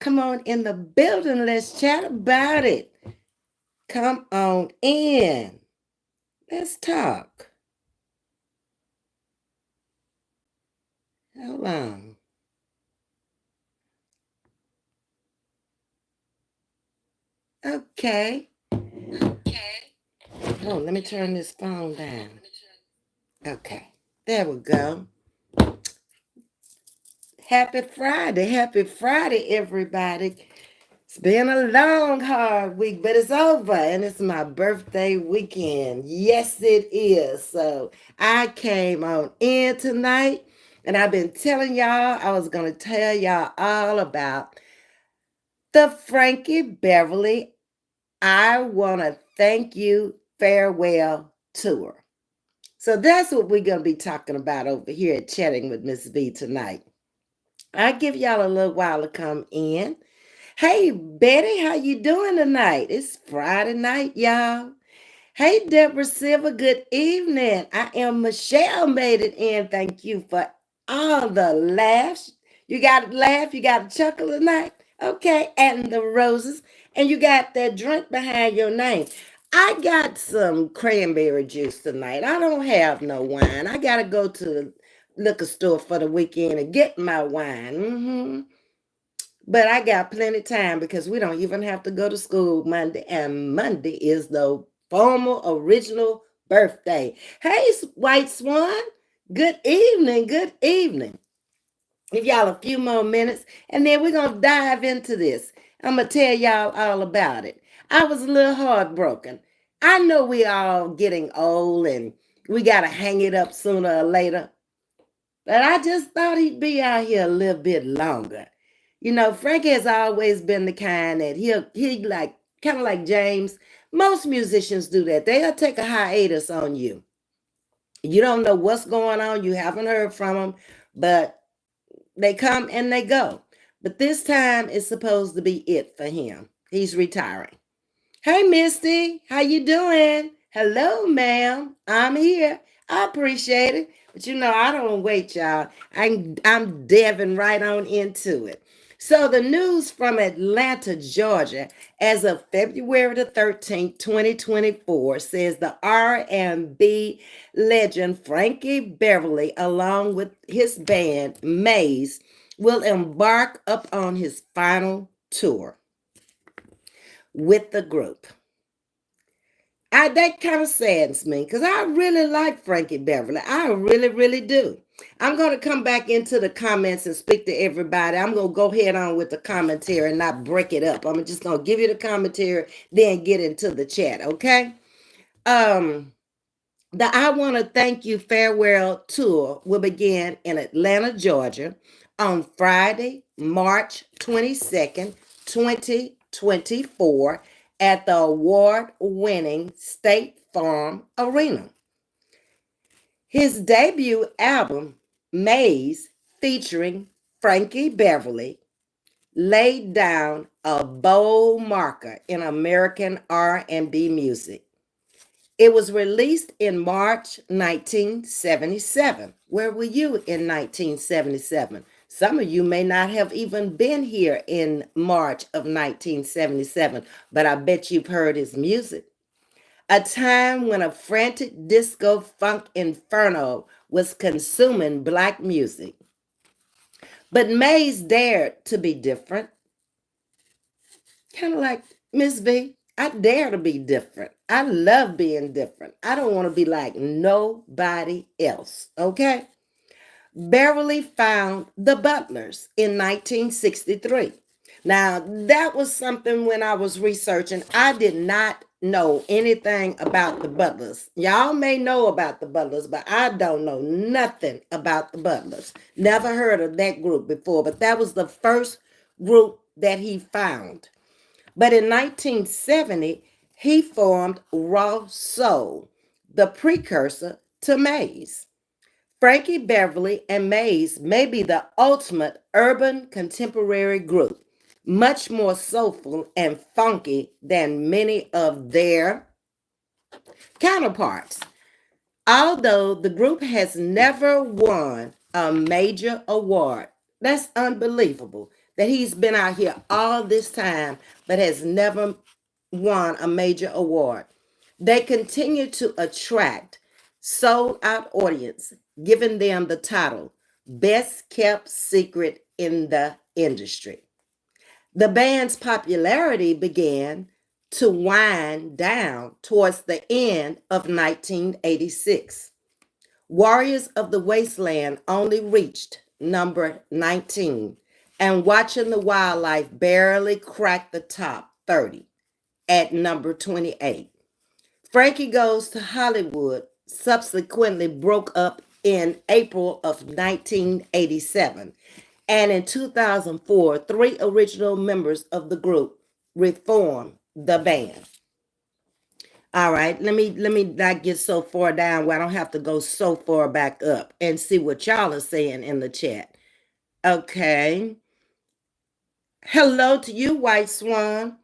Come on in the building. Let's chat about it. Come on in. Let's talk. Hold on. Okay. Oh, let me turn this phone down. Okay. There we go. Happy Friday. Happy Friday, everybody. It's been a long, hard week, but it's over and it's my birthday weekend. Yes, it is. So I came on in tonight and I've been telling y'all I was going to tell y'all all about the Frankie Beverly I Want to Thank You Farewell Tour. So that's what we're going to be talking about over here at Chatting with Ms.V tonight. I give y'all a little while to come in. Hey, Betty, how you doing tonight? It's Friday night, y'all. Hey, Deborah Silver, good evening. I am Michelle, made it in. Thank you for all the laughs. You got to laugh, you got to chuckle tonight. Okay, and the roses. And you got that drink behind your name. I got some cranberry juice tonight. I don't have no wine. I got to go to the liquor store for the weekend and get my wine. But I got plenty of time because we don't even have to go to school Monday. And Monday is the formal original birthday. Hey, White Swan. Good evening. Good evening. Give y'all a few more minutes and then we're going to dive into this. I'm going to tell y'all all about it. I was a little heartbroken. I know we all getting old and we got to hang it up sooner or later. But I just thought he'd be out here a little bit longer. You know, Frankie has always been the kind that he like kind of like James. Most musicians do that. They'll take a hiatus on you. You don't know what's going on. You haven't heard from them, but they come and they go. But this time it's supposed to be it for him. He's retiring. Hey, Misty, how you doing? Hello, ma'am. I'm here. I appreciate it. But you know, I don't wait, y'all. I'm diving right on into it. So the news from Atlanta, Georgia, as of February the 13th, 2024, says the R&B legend Frankie Beverly, along with his band Maze, will embark upon his final tour with the group. That kind of saddens me because I really like Frankie Beverly. I really, really do. I'm going to come back into the comments and speak to everybody. I'm going to go head on with the commentary and not break it up. I'm just going to give you the commentary, then get into the chat, okay? The I Want to Thank You Farewell Tour will begin in Atlanta, Georgia on Friday, March 22nd, 2024 at the award-winning State Farm Arena. His debut album, Maze, featuring Frankie Beverly, laid down a bold marker in American R&B music. It was released in March 1977. Where were you in 1977? Some of you may not have even been here in March of 1977, but I bet you've heard his music. A time when a frantic disco funk inferno was consuming Black music. But Mays dared to be different. Kind of like Ms.V. I dare to be different. I love being different. I don't want to be like nobody else, okay? Beverly found the Butlers in 1963. Now, that was something when I was researching. I did not know anything about the Butlers. Y'all may know about the Butlers, but I don't know nothing about the Butlers. Never heard of that group before, but that was the first group that he found. But in 1970, he formed Raw Soul, the precursor to Maze. Frankie Beverly and Maze may be the ultimate urban contemporary group, much more soulful and funky than many of their counterparts. Although the group has never won a major award, that's unbelievable. that he's been out here all this time, but has never won a major award. They continue to attract sold out audience, giving them the title Best Kept Secret in the Industry. The band's popularity began to wind down towards the end of 1986. Warriors of the Wasteland only reached number 19, and Watching the Wildlife barely cracked the top 30 at number 28. Frankie Goes to Hollywood subsequently broke up in April of 1987. And in 2004, three original members of the group reformed the band. All right, let me not get so far down where I don't have to go so far back up and see what y'all are saying in the chat. Okay. Hello to you, White Swan.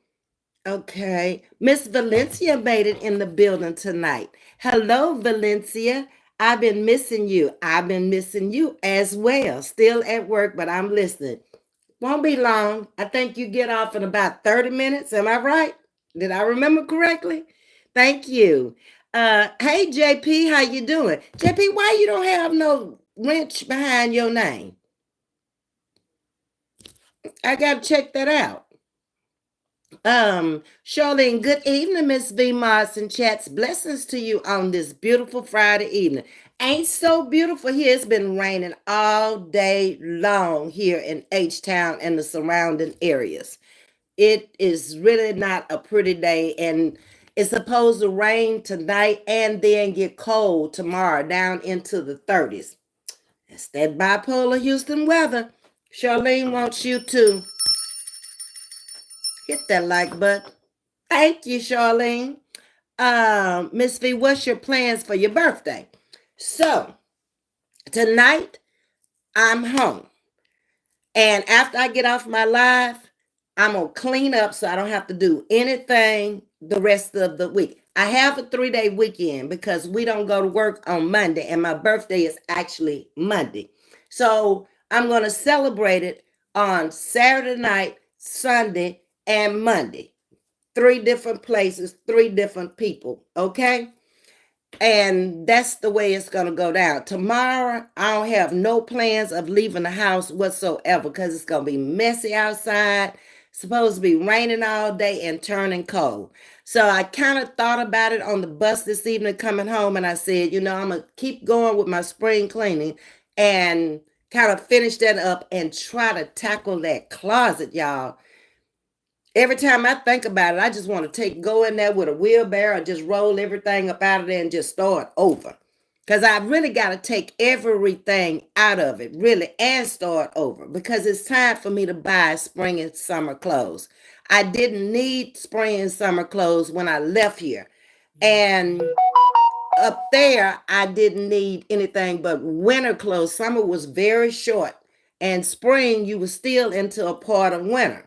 Okay. Miss Valencia made it in the building tonight. Hello, Valencia. I've been missing you. I've been missing you as well. Still at work, but I'm listening. Won't be long. I think you get off in about 30 minutes. Am I right? Did I remember correctly? Thank you. Hey, JP, how you doing? JP, why you don't have no wrench behind your name? I got to check that out. Charlene, good evening, Ms.V. Moss and chats. Blessings to you on this beautiful Friday evening. Ain't so beautiful here. It's been raining all day long here in H-Town and the surrounding areas. It is really not a pretty day, and it's supposed to rain tonight and then get cold tomorrow down into the 30s. It's that bipolar Houston weather. Charlene wants you to hit that like button. Thank you, Charlene. Miss V, what's your plans for your birthday? So, tonight, I'm home. And after I get off my live, I'm going to clean up so I don't have to do anything the rest of the week. I have a 3-day weekend because we don't go to work on Monday, and my birthday is actually Monday. So, I'm going to celebrate it on Saturday night, Sunday, and Monday. 3 different places, 3 different people, okay? And that's the way it's going to go down. Tomorrow, I don't have no plans of leaving the house whatsoever because it's going to be messy outside. It's supposed to be raining all day and turning cold. So I kind of thought about it on the bus this evening coming home, and I said, I'm going to keep going with my spring cleaning and kind of finish that up and try to tackle that closet, y'all. Every time I think about it, I just want to go in there with a wheelbarrow and just roll everything up out of there and just start over. Because I really got to take everything out of it, really, and start over. Because it's time for me to buy spring and summer clothes. I didn't need spring and summer clothes when I left here. And up there, I didn't need anything but winter clothes. Summer was very short. And spring, you were still into a part of winter.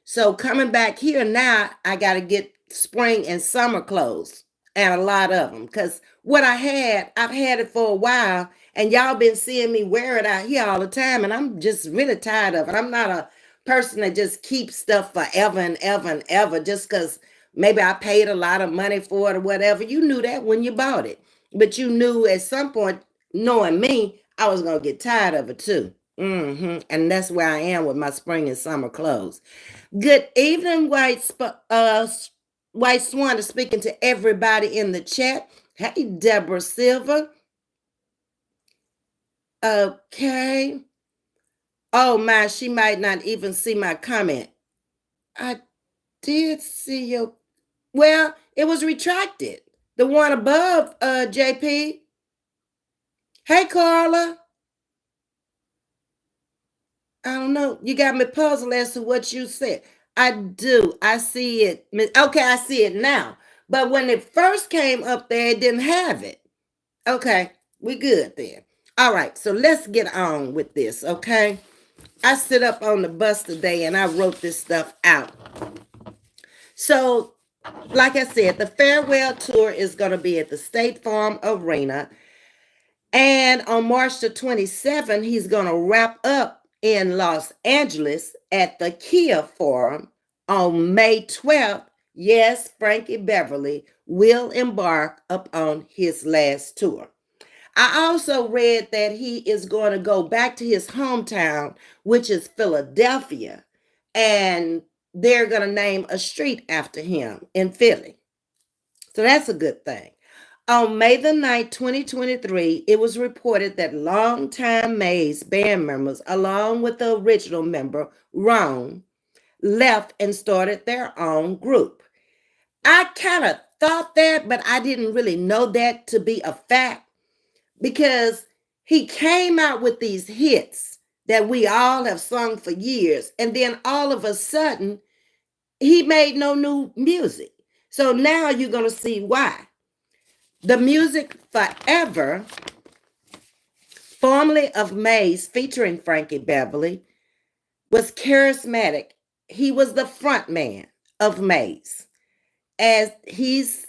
So coming back here now, I got to get spring and summer clothes, and a lot of them, because what I've had it for a while, and y'all been seeing me wear it out here all the time, and I'm just really tired of it. I'm not a person that just keeps stuff forever and ever and ever just because maybe I paid a lot of money for it or whatever. You knew that when you bought it, but you knew at some point, knowing me, I was going to get tired of it too. And that's where I am with my spring and summer clothes. Good evening, White Swan is speaking to everybody in the chat. Hey, Deborah Silver. Okay. Oh my, she might not even see my comment. I did see your, well, it was retracted. The one above, JP. Hey, Carla. I don't know. You got me puzzled as to what you said. I do. I see it. Okay, I see it now. But when it first came up there, it didn't have it. Okay, we good then. All right, so let's get on with this, okay? I sit up on the bus today and I wrote this stuff out. So, like I said, the farewell tour is going to be at the State Farm Arena. And on March the 27th, he's going to wrap up in Los Angeles at the Kia Forum on May 12th, yes, Frankie Beverly will embark upon his last tour. I also read that he is going to go back to his hometown, which is Philadelphia, and they're going to name a street after him in Philly. So that's a good thing. On May the 9th, 2023, it was reported that longtime Maze band members, along with the original member, Ron, left and started their own group. I kind of thought that, but I didn't really know that to be a fact because he came out with these hits that we all have sung for years. And then all of a sudden, he made no new music. So now you're going to see why. The music Forever, formerly of Maze, featuring Frankie Beverly, was charismatic. He was the front man of Maze. As he's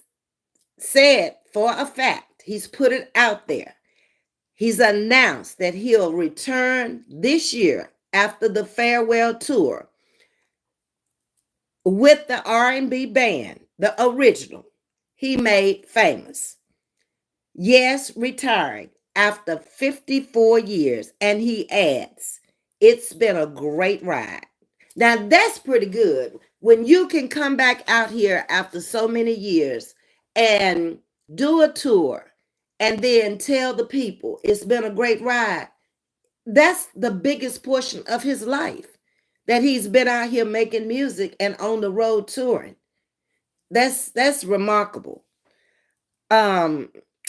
said for a fact, he's put it out there. He's announced that he'll return this year after the farewell tour with the R&B band, the original he made famous. Yes, retiring after 54 years. And he adds, it's been a great ride. Now, that's pretty good. When you can come back out here after so many years and do a tour and then tell the people it's been a great ride, that's the biggest portion of his life, that he's been out here making music and on the road touring. That's remarkable.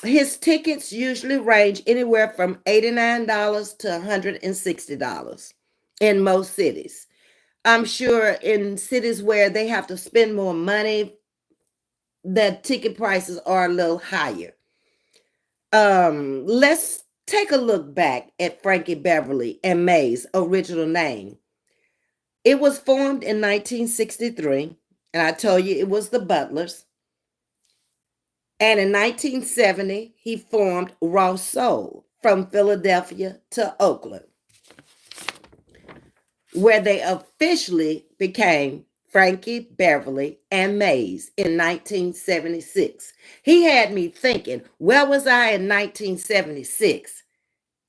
His tickets usually range anywhere from $89 to $160 in most cities. I'm sure in cities where they have to spend more money, the ticket prices are a little higher. Let's take a look back at Frankie Beverly and Maze's original name. It was formed in 1963, and I told you it was the Butlers. And in 1970, he formed Raw Soul from Philadelphia to Oakland, where they officially became Frankie Beverly and Maze in 1976. He had me thinking, where was I in 1976?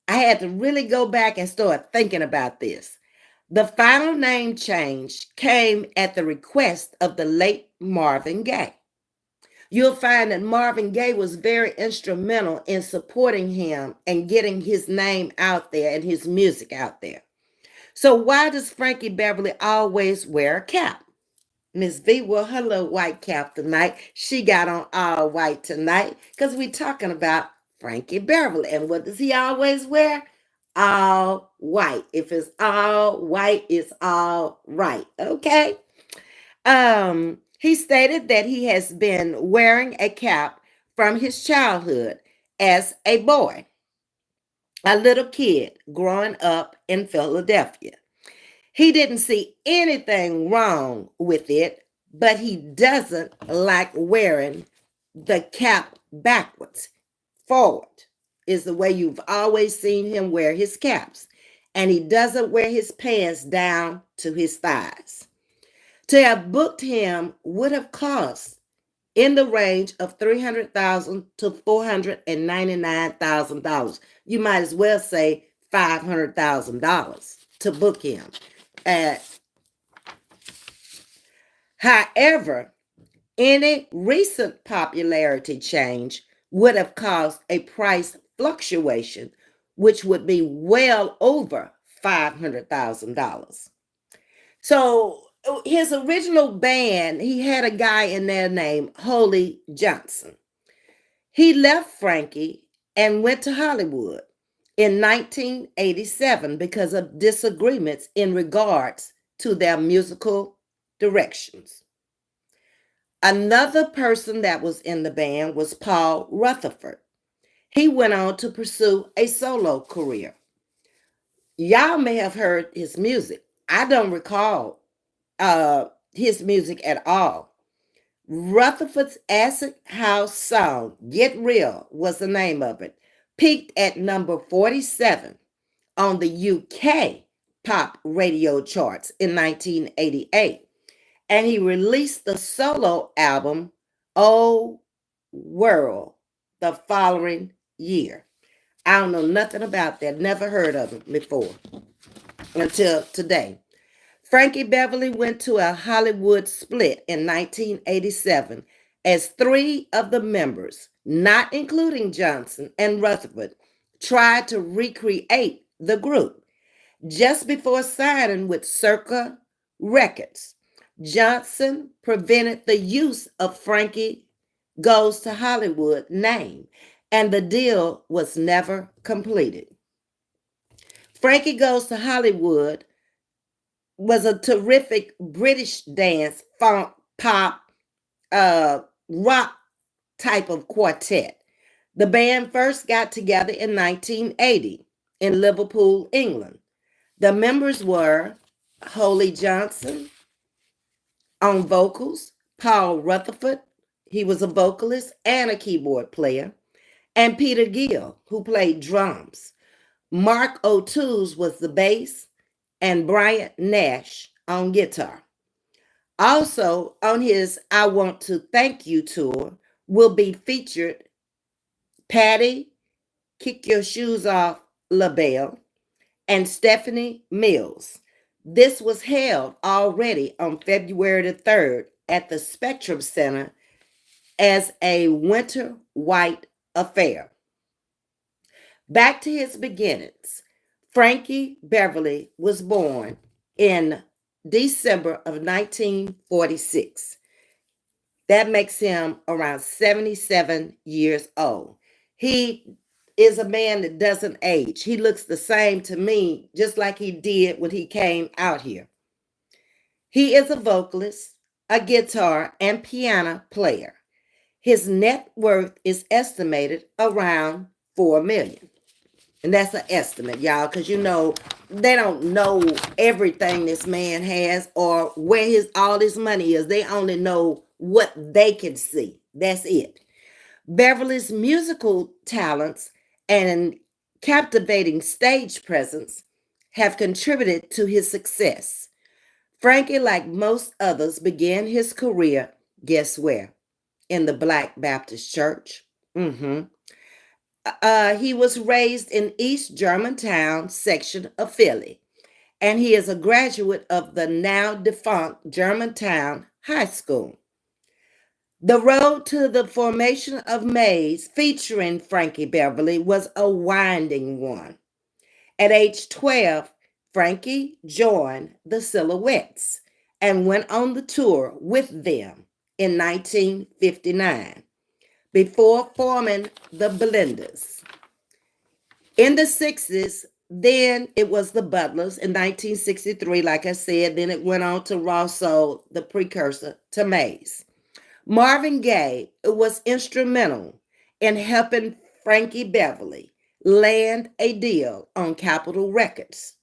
I had to really go back and start thinking about this. The final name change came at the request of the late Marvin Gaye. You'll find that Marvin Gaye was very instrumental in supporting him and getting his name out there and his music out there. So why does Frankie Beverly always wear a cap? Ms.V wore her little white cap tonight. She got on all white tonight because we're talking about Frankie Beverly. And what does he always wear? All white. If it's all white, it's all right. Okay? He stated that he has been wearing a cap from his childhood as a boy, a little kid growing up in Philadelphia. He didn't see anything wrong with it, but he doesn't like wearing the cap backwards. Forward is the way you've always seen him wear his caps. And he doesn't wear his pants down to his thighs. To have booked him would have cost in the range of $300,000 to $499,000. You might as well say $500,000 to book him. However, any recent popularity change would have caused a price fluctuation, which would be well over $500,000. So his original band, he had a guy in there named Holy Johnson. He left Frankie and went to Hollywood in 1987 because of disagreements in regards to their musical directions. Another person that was in the band was Paul Rutherford. He went on to pursue a solo career. Y'all may have heard his music. I don't recall his music at all. Rutherford's acid house song, Get Real, was the name of it, peaked at number 47 on the UK pop radio charts in 1988. And he released the solo album, Oh World, the following year. I don't know nothing about that, never heard of him before until today. Frankie Beverly went to a Hollywood split in 1987 as three of the members, not including Johnson and Rutherford, tried to recreate the group. Just before signing with Circa Records, Johnson prevented the use of Frankie Goes to Hollywood name, and the deal was never completed. Frankie Goes to Hollywood was a terrific British dance, funk, pop, rock type of quartet. The band first got together in 1980 in Liverpool, England. The members were Holly Johnson on vocals, Paul Rutherford, he was a vocalist and a keyboard player, and Peter Gill, who played drums. Mark O'Toole's was the bass, and Brian Nash on guitar. Also, on his I Want to Thank You tour will be featured Patty Kick Your Shoes Off LaBelle and Stephanie Mills. This was held already on February the 3rd at the Spectrum Center as a winter white affair. Back to his beginnings. Frankie Beverly was born in December of 1946. That makes him around 77 years old. He is a man that doesn't age. He looks the same to me, just like he did when he came out here. He is a vocalist, a guitar, and piano player. His net worth is estimated around $4 million. And that's an estimate, y'all, because they don't know everything this man has or where all his money is. They only know what they can see. That's it. Beverly's musical talents and captivating stage presence have contributed to his success. Frankie, like most others, began his career, guess where? In the Black Baptist Church. He was raised in East Germantown section of Philly, and he is a graduate of the now defunct Germantown High School. The road to the formation of Maze, featuring Frankie Beverly, was a winding one. At age 12, Frankie joined the Silhouettes and went on the tour with them in 1959 before forming the Blenders. In the 60s, then it was the Butlers in 1963, like I said. Then it went on to Raw Soul, the precursor to Maze. Marvin Gaye was instrumental in helping Frankie Beverly land a deal on Capitol Records.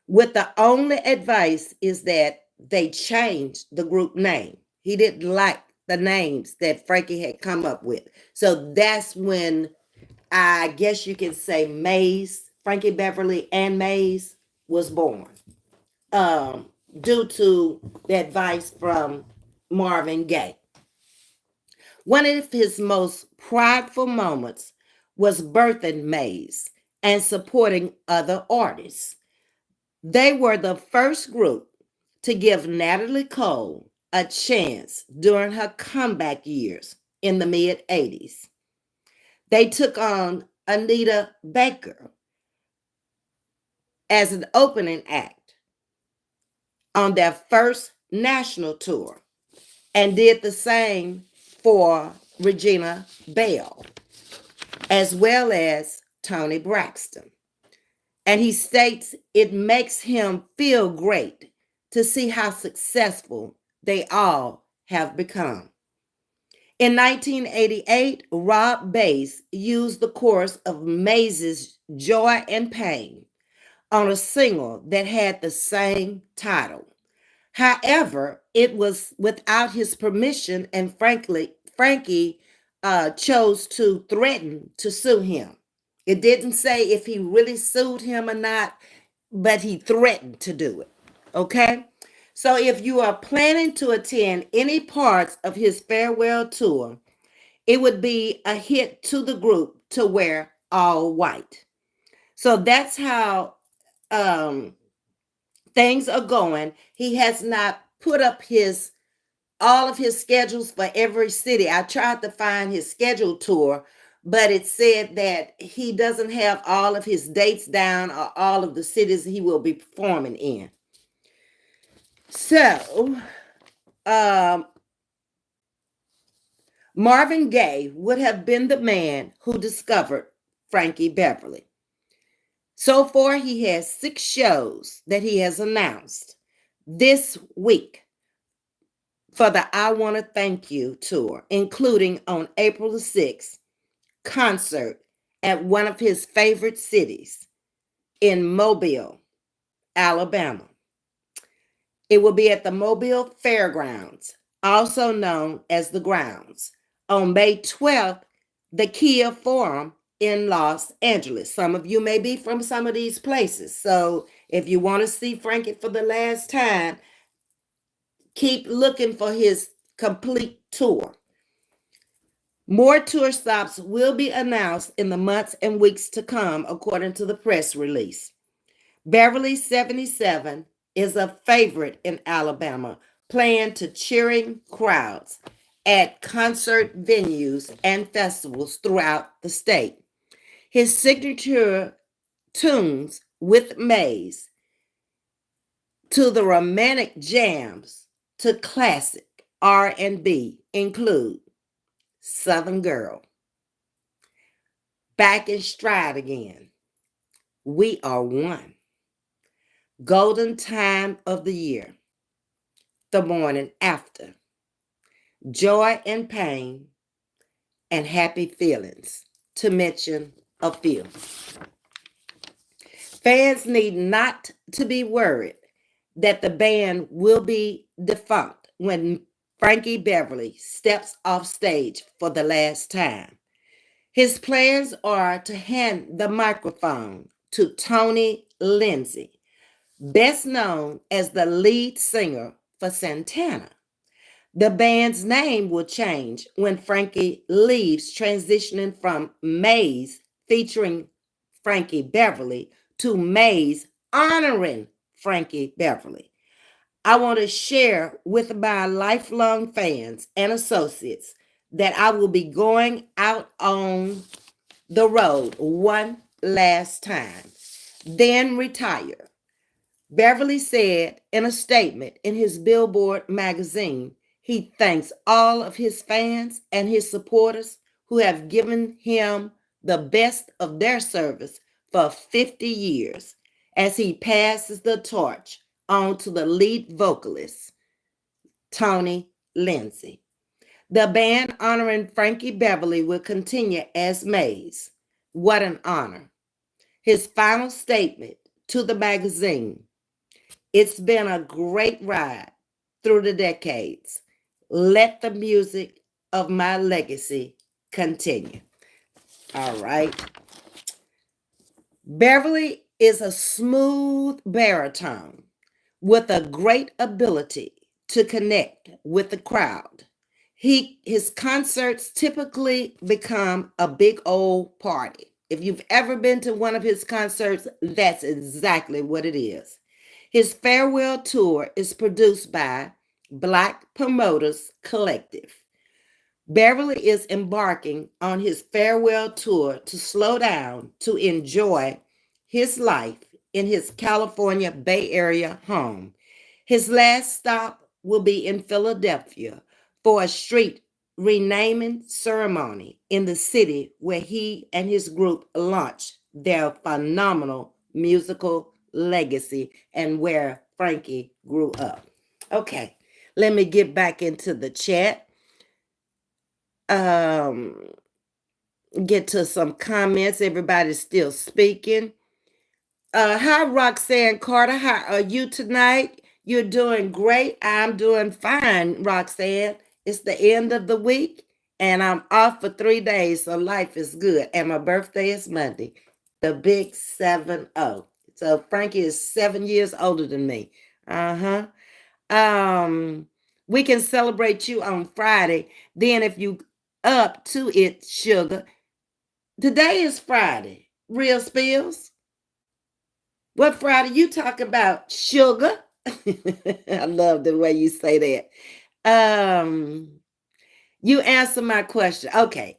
With the only advice is that they changed the group name. He didn't like the names that Frankie had come up with. So that's when I guess you can say Maze, Frankie Beverly and Maze was born. Due to the advice from Marvin Gaye. One of his most prideful moments was birthing Maze and supporting other artists. They were the first group to give Natalie Cole a chance during her comeback years in the mid-80s. They took on Anita Baker as an opening act on their first national tour and did the same for Regina Belle, as well as Toni Braxton. And he states it makes him feel great to see how successful they all have become. In 1988, Rob Bass used the chorus of Maze's Joy and Pain on a single that had the same title. However, it was without his permission, and Frankie chose to threaten to sue him. It didn't say if he really sued him or not, but he threatened to do it. Okay? So if you are planning to attend any parts of his farewell tour, it would be a hit to the group to wear all white. So that's how um, things are going. He has not put up his all of his schedules for every city. I tried to find his scheduled tour, but it said that he doesn't have all of his dates down or all of the cities he will be performing in. So, um, Marvin Gaye would have been the man who discovered Frankie Beverly. So far, he has 6 shows that he has announced this week for the I Want to Thank You tour, including on April the 6th, concert at one of his favorite cities in Mobile, Alabama. It will be at the Mobile Fairgrounds, also known as the Grounds, on May 12th, the Kia Forum in Los Angeles. Some of you may be from some of these places. So if you want to see Frankie for the last time, keep looking for his complete tour. More tour stops will be announced in the months and weeks to come, according to the press release. Beverly 77 is a favorite in Alabama, playing to cheering crowds at concert venues and festivals throughout the state. His signature tunes with Mays, to the romantic jams to classic R&B include Southern Girl, Back in Stride Again, We Are One, Golden Time of the Year, The Morning After, Joy and Pain, and Happy Feelings, to mention a few. Fans need not to be worried that the band will be defunct when Frankie Beverly steps off stage for the last time. His plans are to hand the microphone to Tony Lindsay, best known as the lead singer for Santana. The band's name will change when Frankie leaves, transitioning from Mays featuring Frankie Beverly to Mays honoring Frankie Beverly. I want to share with my lifelong fans and associates that I will be going out on the road one last time, then retire. Beverly said in a statement in his Billboard magazine, he thanks all of his fans and his supporters who have given him the best of their service for 50 years as he passes the torch on to the lead vocalist, Tony Lindsay. The band honoring Frankie Beverly will continue as Mays. What an honor. His final statement to the magazine: it's been a great ride through the decades. Let the music of my legacy continue. All right. Beverly is a smooth baritone with a great ability to connect with the crowd. His concerts typically become a big old party. If you've ever been to one of his concerts, that's exactly what it is. His farewell tour is produced by Black Promoters Collective. Beverly is embarking on his farewell tour to slow down to enjoy his life in his California Bay Area home. His last stop will be in Philadelphia for a street renaming ceremony in the city where he and his group launched their phenomenal musical legacy and where Frankie grew up. Okay, let me get back into the chat. Get to some comments. Everybody's still speaking. Hi, Roxanne Carter. How are you tonight? You're doing great. I'm doing fine, Roxanne. It's the end of the week, and I'm off for 3 days, so life is good. And my birthday is Monday, the big 7-0. So Frankie is 7 years older than me. Uh-huh. Um, we can celebrate you on Friday. Then if you up to it, sugar. Today is Friday. Real spills. What Friday you talk about? Sugar. I love the way you say that. You answer my question. Okay.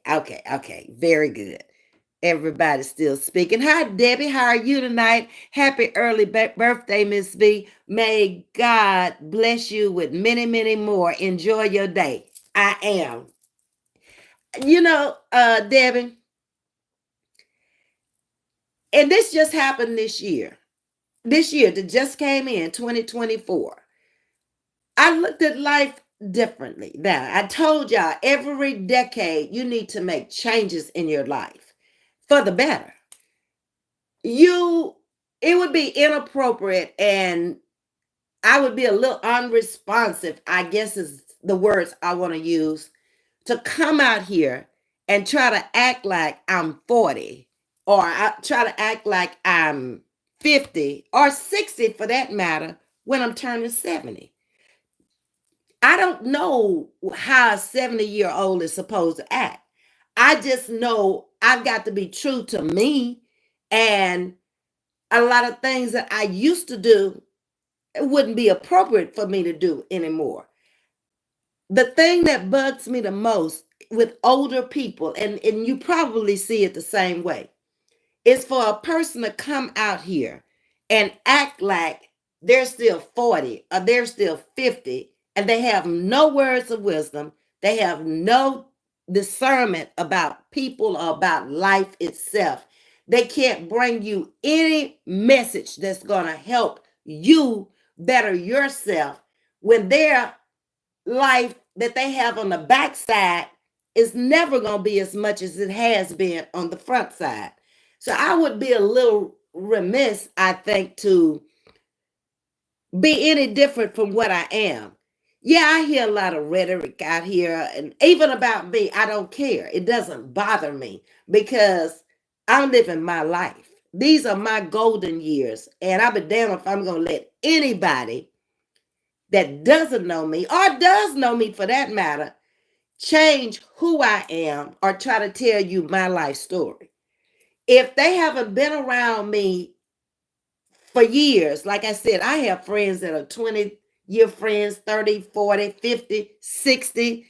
Very good. Everybody's still speaking. Hi, Debbie. How are you tonight? Happy early birthday, Miss V. May God bless you with many, many more. Enjoy your day. I am. Debbie, and this just happened this year. This year that just came in, 2024. I looked at life differently. Now, I told y'all every decade you need to make changes in your life for the better. It would be inappropriate and I would be a little unresponsive, I guess is the words I want to use, to come out here and try to act like I'm 40 or I try to act like I'm 50 or 60 for that matter when I'm turning 70. I don't know how a 70-year-old is supposed to act. I just know I've got to be true to me, and a lot of things that I used to do, it wouldn't be appropriate for me to do anymore. The thing that bugs me the most with older people, and you probably see it the same way, is for a person to come out here and act like they're still 40 or they're still 50 and they have no words of wisdom. They have no discernment about people or about life itself. They can't bring you any message that's going to help you better yourself when their life that they have on the backside is never going to be as much as it has been on the front side. So I would be a little remiss, I think, to be any different from what I am. Yeah, I hear a lot of rhetoric out here, and even about me, I don't care. It doesn't bother me because I'm living my life. These are my golden years, and I'll be damned if I'm going to let anybody that doesn't know me, or does know me for that matter, change who I am or try to tell you my life story. If they haven't been around me for years, like I said, I have friends that are 20-year friends, 30, 40, 50, 60.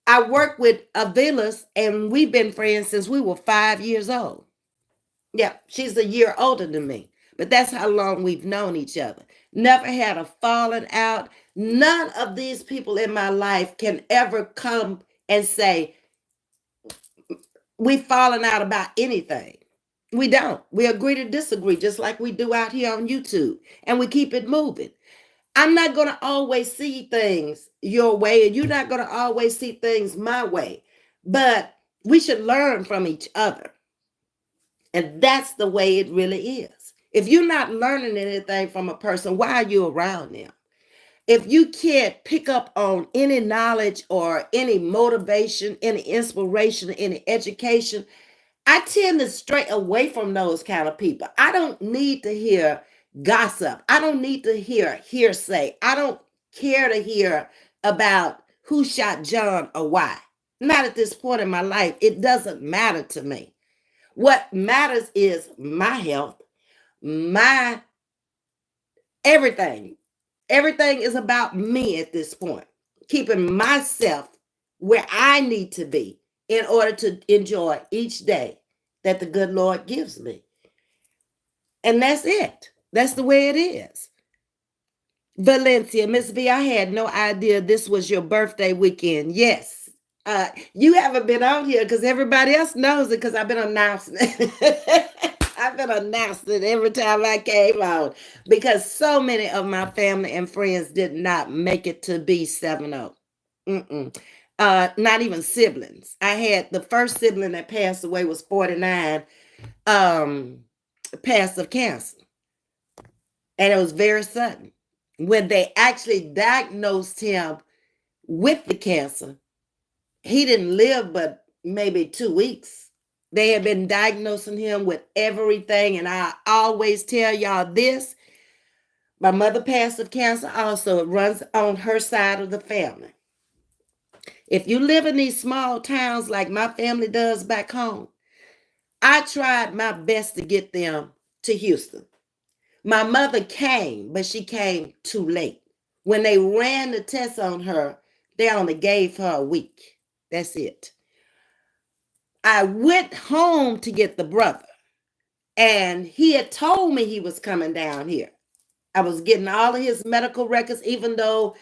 I work with Avila's and we've been friends since we were 5 years old. Yeah, she's a year older than me, but that's how long we've known each other. Never had a falling out. None of these people in my life can ever come and say, we've fallen out about anything. We don't. We agree to disagree, just like we do out here on YouTube, and we keep it moving. I'm not going to always see things your way, and you're not going to always see things my way, but we should learn from each other. And that's the way it really is. If you're not learning anything from a person, why are you around them? If you can't pick up on any knowledge or any motivation, any inspiration, any education, I tend to stray away from those kind of people. I don't need to hear gossip. I don't need to hear hearsay. I don't care to hear about who shot John or why. Not at this point in my life. It doesn't matter to me. What matters is my health, my everything. Everything is about me at this point. Keeping myself where I need to be in order to enjoy each day that the good Lord gives me. And that's it. That's the way it is. Valencia, Ms.V, I had no idea this was your birthday weekend. Yes. You haven't been on here because everybody else knows it because I've been announcing it. I've been announcing it every time I came on because so many of my family and friends did not make it to be 70. Not even siblings. I had the first sibling that passed away was 49, passed of cancer. And it was very sudden. When they actually diagnosed him with the cancer, he didn't live but maybe 2 weeks. They have been diagnosing him with everything. And I always tell y'all this. My mother passed of cancer also. It runs on her side of the family. If you live in these small towns like my family does back home, I tried my best to get them to Houston. My mother came, but she came too late. When they ran the test on her, they only gave her a week. That's it. I went home to get the brother, and he had told me he was coming down here. I was getting all of his medical records, even though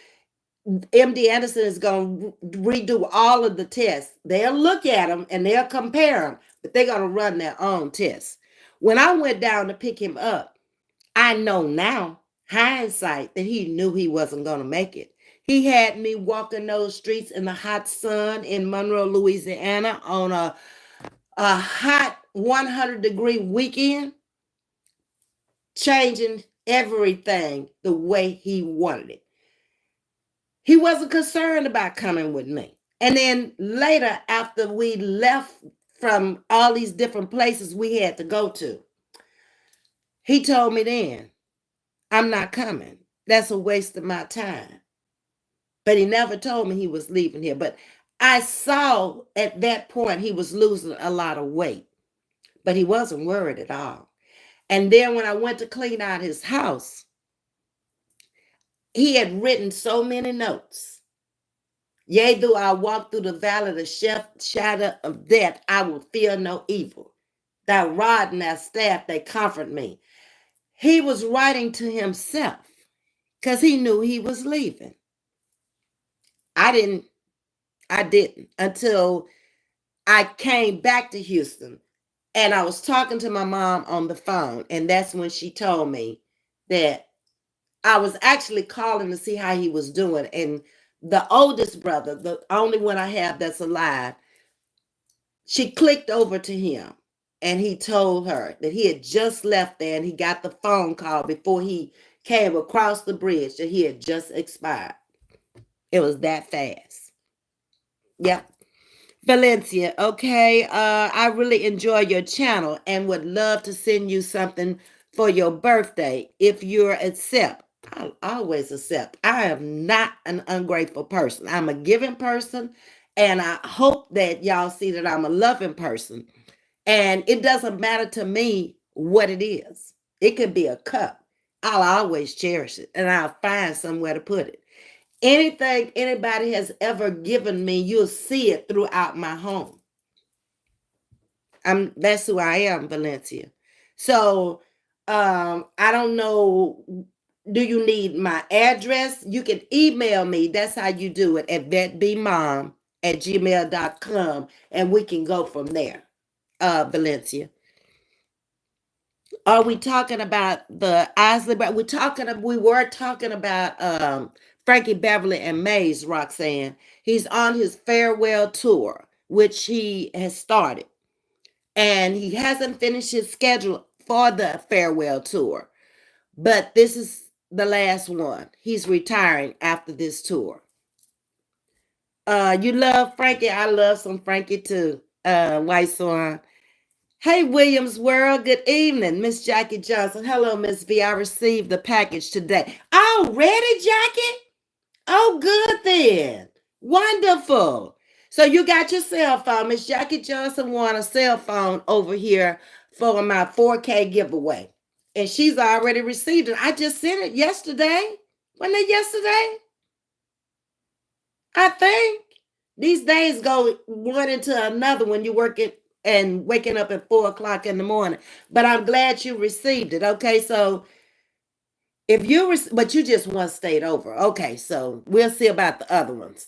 MD Anderson is going to redo all of the tests. They'll look at them and they'll compare them, but they're going to run their own tests. When I went down to pick him up, I know now, hindsight, that he knew he wasn't going to make it. He had me walking those streets in the hot sun in Monroe, Louisiana on a hot 100-degree weekend, changing everything the way he wanted it. He wasn't concerned about coming with me. And then later, after we left from all these different places we had to go to, he told me then, I'm not coming. That's a waste of my time. But he never told me he was leaving here. But I saw at that point he was losing a lot of weight, but he wasn't worried at all. And then when I went to clean out his house, he had written so many notes. Yea, though I walk through the valley of the shadow of death, I will fear no evil. Thy rod and thy staff, they comfort me. He was writing to himself because he knew he was leaving. I didn't until I came back to Houston, and I was talking to my mom on the phone, and that's when she told me that I was actually calling to see how he was doing. And the oldest brother, the only one I have that's alive, she clicked over to him, and he told her that he had just left there, and he got the phone call before he came across the bridge that he had just expired. It was that fast. Yep. Valencia, okay. I really enjoy your channel and would love to send you something for your birthday if you're accept. I'll always accept. I am not an ungrateful person. I'm a giving person, and I hope that y'all see that I'm a loving person. And it doesn't matter to me what it is. It could be a cup. I'll always cherish it, and I'll find somewhere to put it. Anything anybody has ever given me, you'll see it throughout my home. That's who I am, Valencia. So I don't know. Do you need my address? You can email me. That's how you do it at vetbmom@gmail.com, and we can go from there, Valencia. Are we talking about the Isley? But we were talking about Frankie Beverly and Mays, Roxanne. He's on his farewell tour, which he has started. And he hasn't finished his schedule for the farewell tour. But this is the last one. He's retiring after this tour. You love Frankie? I love some Frankie too. White Swan. Hey, Williams World. Good evening, Miss Jackie Johnson. Hello, Ms.V. I received the package today. Already, Jackie? Oh, good then. Wonderful. So you got your cell phone. Miss Jackie Johnson won a cell phone over here for my 4K giveaway. And she's already received it. I just sent it yesterday. Wasn't it yesterday? I think. These days go one into another when you work it and waking up at 4 o'clock in the morning. But I'm glad you received it. Okay, so if you but you just one state over. Okay, so we'll see about the other ones.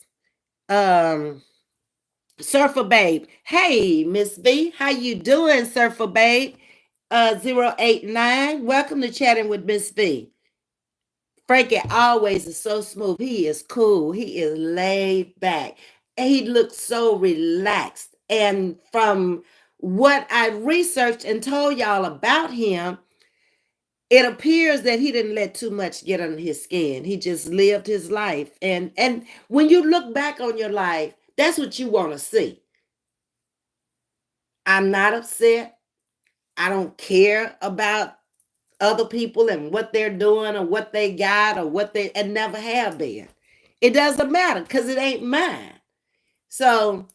Surfer Babe. Hey, Ms.V, how you doing, Surfer Babe? 089. Welcome to Chatting with Ms.V. Frankie always is so smooth. He is cool. He is laid back. And he looks so relaxed. And from what I researched and told y'all about him, it appears that he didn't let too much get under his skin. He just lived his life. And when you look back on your life, that's what you want to see. I'm not upset. I don't care about other people and what they're doing or what they got or what they and never have been. It doesn't matter because it ain't mine. So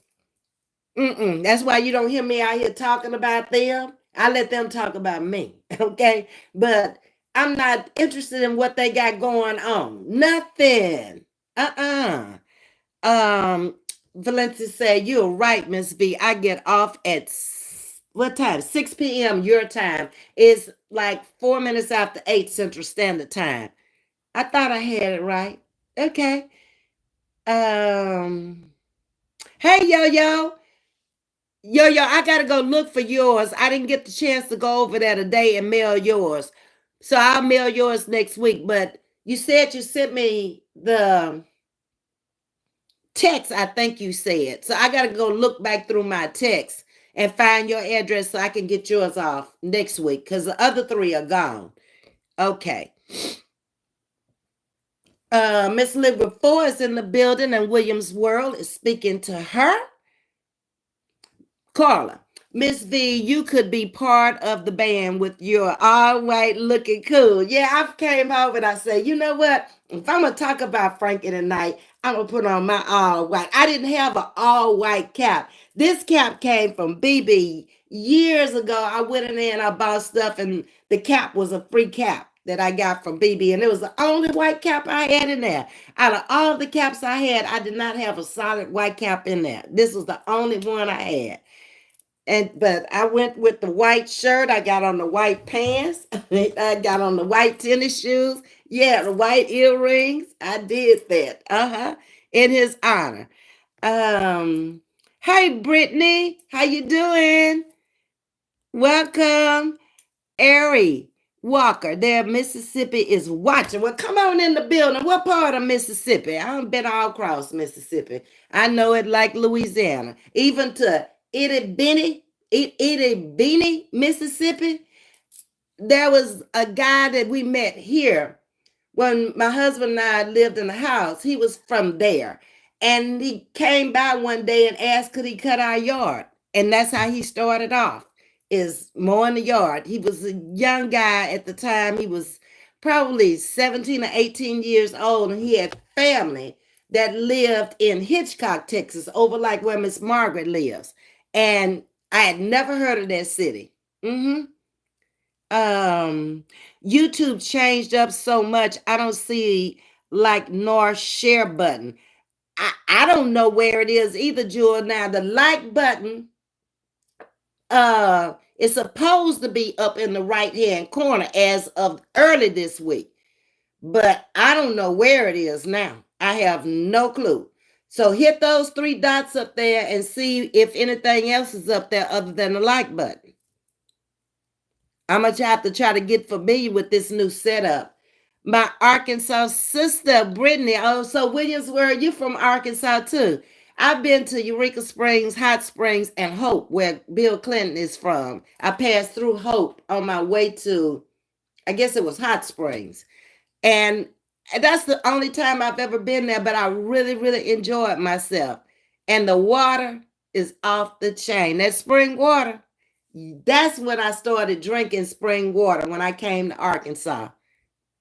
that's why you don't hear me out here talking about them. I let them talk about me, okay? But I'm not interested in what they got going on. Nothing. Uh-uh. Valencia said, "You're right, Ms.V. I get off at what time? 6 p.m. your time. It's like 4 minutes after 8 Central Standard Time. I thought I had it right. Okay. Um, hey, yo. Yo, I gotta go look for yours. I didn't get the chance to go over there today and mail yours. So I'll mail yours next week. But you said you sent me the text, I think you said. So I gotta go look back through my text and find your address so I can get yours off next week because the other three are gone. Okay. Miss Liver 4 is in the building and Williams World is speaking to her. Carla, Ms.V, you could be part of the band with your all white looking cool. Yeah, I came home and I said, you know what? If I'm going to talk about Frankie tonight, I'm going to put on my all white. I didn't have an all white cap. This cap came from BB years ago. I went in there and I bought stuff, and the cap was a free cap that I got from BB, and it was the only white cap I had in there. Out of all the caps I had, I did not have a solid white cap in there. This was the only one I had. But I went with the white shirt. I got on the white pants. I got on the white tennis shoes. Yeah, the white earrings. I did that. In his honor. Hey Brittany, how you doing? Welcome. Ari Walker, there, Mississippi is watching. Well, come on in the building. What part of Mississippi? I've been all across Mississippi. I know it like Louisiana, even to Itty Bitty, Mississippi. There was a guy that we met here when my husband and I lived in the house. He was from there, and he came by one day and asked could he cut our yard, and that's how he started off, is mowing the yard. He was a young guy at the time. He was probably 17 or 18 years old, and he had family that lived in Hitchcock, Texas, over like where Miss Margaret lives. And I had never heard of that city. YouTube changed up so much. I don't see like nor share button. I don't know where it is either, Jewel. Now the like button is supposed to be up in the right hand corner as of early this week, but I don't know where it is now. I have no clue. So hit those three dots up there and see if anything else is up there other than the like button. I'm going to have to try to get familiar with this new setup. My Arkansas sister, Brittany. Oh, so Williamsburg, you from Arkansas too. I've been to Eureka Springs, Hot Springs, and Hope, where Bill Clinton is from. I passed through Hope on my way to, I guess it was Hot Springs. And that's the only time I've ever been there, but I really, really enjoyed myself. And the water is off the chain. That spring water, that's when I started drinking spring water when I came to Arkansas.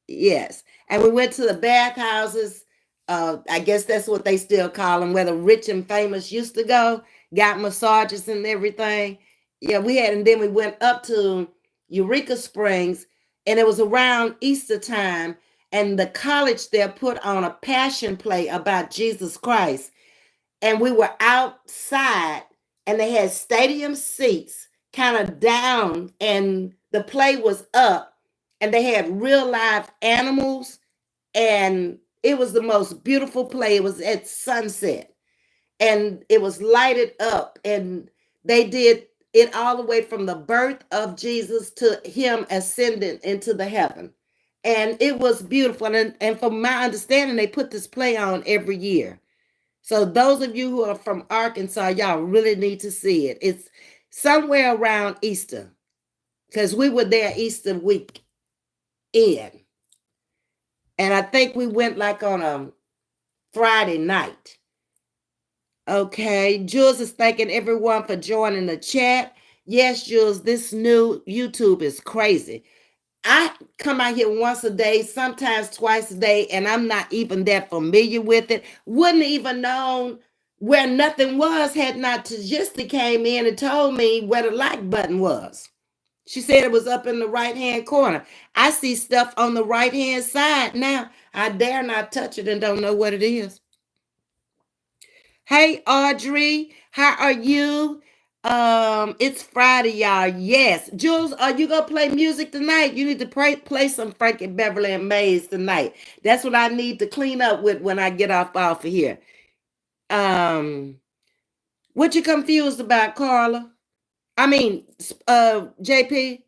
Yes. And we went to the bathhouses. I guess that's what they still call them, where the rich and famous used to go, got massages and everything. Yeah, we had, and then we went up to Eureka Springs, and it was around Easter time, and the college there put on a passion play about Jesus Christ. And we were outside, and they had stadium seats kind of down, and the play was up, and they had real live animals, and it was the most beautiful play. It was at sunset, and it was lighted up, and they did it all the way from the birth of Jesus to him ascending into the heaven. And it was beautiful. And from my understanding, they put this play on every year. So those of you who are from Arkansas, y'all really need to see it. It's somewhere around Easter, because we were there Easter week in. And I think we went like on a Friday night. Okay, Jules is thanking everyone for joining the chat. Yes, Jules, this new YouTube is crazy. I come out here once a day, sometimes twice a day, and I'm not even that familiar with it. Wouldn't even known where nothing was had not Tajista came in and told me where the like button was. She said it was up in the right hand corner. I see stuff on the right hand side now. I dare not touch it and don't know what it is. Hey Audrey, how are you? It's Friday, y'all. Yes. Jules, are you gonna play music tonight? You need to play some Frankie Beverly and Mays tonight. That's what I need to clean up with when I get off of here. Um, what you confused about, Carla? I mean, JP.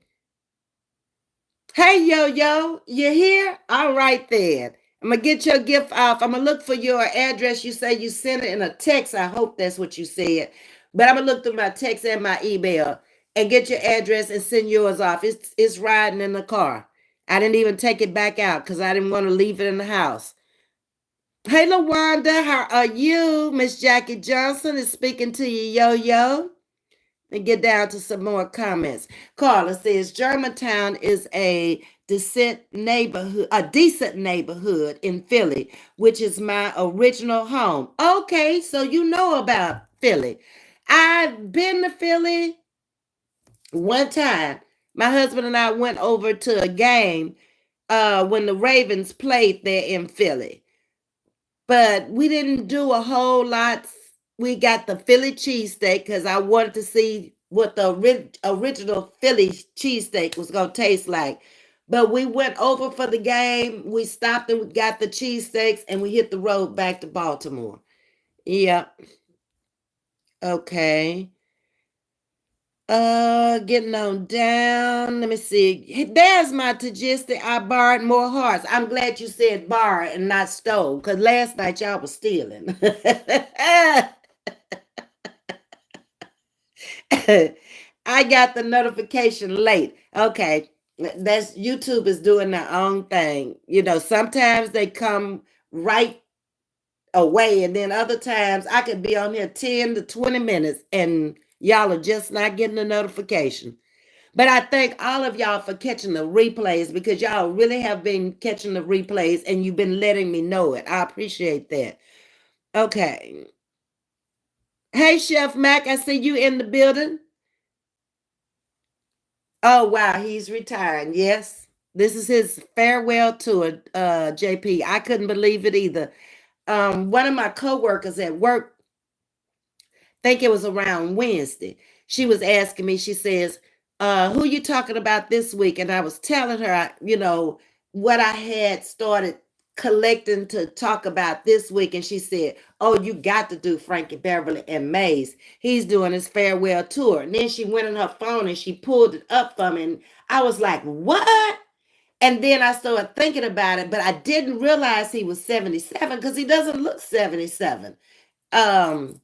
Hey, yo, yo, you here? All right, then. I'm going to get your gift off. I'm going to look for your address. You say you sent it in a text. I hope that's what you said. But I'm going to look through my text and my email and get your address and send yours off. It's riding in the car. I didn't even take it back out because I didn't want to leave it in the house. Hey, LaWanda, how are you? Miss Jackie Johnson is speaking to you, yo, yo. And get down to some more comments. Carla says Germantown is a decent neighborhood in Philly, which is my original home. Okay, so you know about Philly. I've been to Philly one time. My husband and I went over to a game when the Ravens played there in Philly, but we didn't do a whole lot. We got the Philly cheesesteak because I wanted to see what the original Philly cheesesteak was going to taste like. But we went over for the game. We stopped and we got the cheesesteaks and we hit the road back to Baltimore. Yep. Okay. Getting on down. Let me see. There's my Tajisti. I borrowed more hearts. I'm glad you said borrow and not stole, because last night y'all was stealing. I got the notification late. Okay. That's YouTube is doing their own thing. You know, sometimes they come right away, and then other times I could be on here 10 to 20 minutes and y'all are just not getting the notification. But I thank all of y'all for catching the replays because y'all really have been catching the replays and you've been letting me know it. I appreciate that. Okay. Hey, Chef Mac, I see you in the building. Oh, wow, he's retiring. Yes. This is his farewell tour, JP. I couldn't believe it either. One of my coworkers at work, think it was around Wednesday, she was asking me, she says, who you talking about this week? And I was telling her, what I had started collecting to talk about this week. And she said, oh, you got to do Frankie Beverly and Mays. He's doing his farewell tour. And then she went on her phone and she pulled it up for me. And I was like, what? And then I started thinking about it, but I didn't realize he was 77 because he doesn't look 77. Um,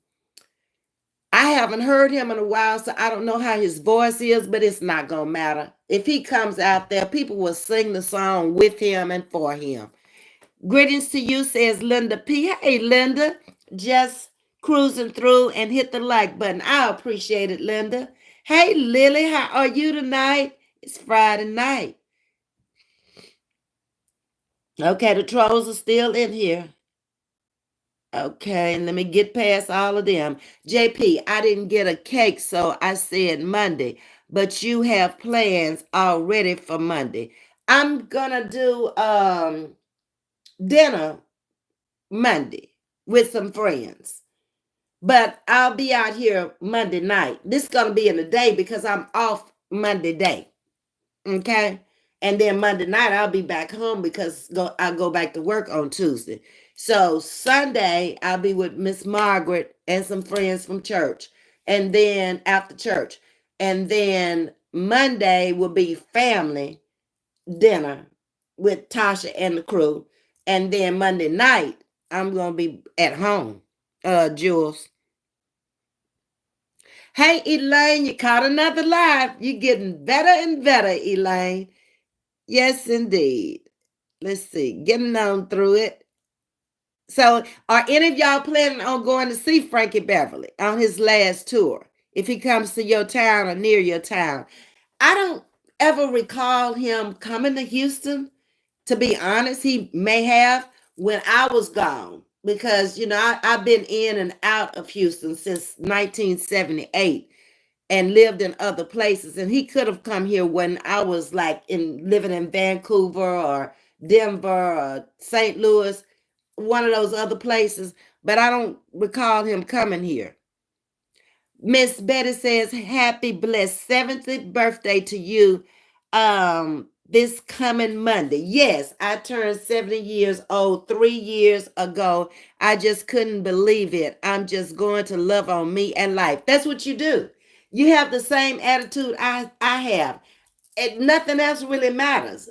I haven't heard him in a while, so I don't know how his voice is, but it's not going to matter. If he comes out there, people will sing the song with him and for him. Greetings to you, says Linda P. Hey, Linda, just cruising through and hit the like button. I appreciate it, Linda. Hey, Lily, how are you tonight? It's Friday night. Okay, the trolls are still in here. Okay, let me get past all of them. JP, I didn't get a cake, so I said Monday, but you have plans already for Monday. I'm gonna do dinner Monday with some friends, but I'll be out here Monday night. This is gonna be in the day because I'm off Monday day. Okay. And then Monday night, I'll be back home because I go back to work on Tuesday. So Sunday, I'll be with Miss Margaret and some friends from church. And then after church. And then Monday will be family dinner with Tasha and the crew. And then Monday night, I'm going to be at home, Jules. Hey, Elaine, you caught another live. You're getting better and better, Elaine. Yes, indeed. Let's see, getting on through it. So, are any of y'all planning on going to see Frankie Beverly on his last tour? if he comes to your town or near your town. I don't ever recall him coming to Houston. To be honest, he may have when I was gone because, I've been in and out of Houston since 1978 and lived in other places. And he could have come here when I was like living in Vancouver or Denver or St. Louis, one of those other places. But I don't recall him coming here. Miss Betty says, happy blessed 70th birthday to you this coming Monday. Yes, I turned 70 years old 3 years ago. I just couldn't believe it. I'm just going to love on me and life. That's what you do. You have the same attitude I have. And nothing else really matters.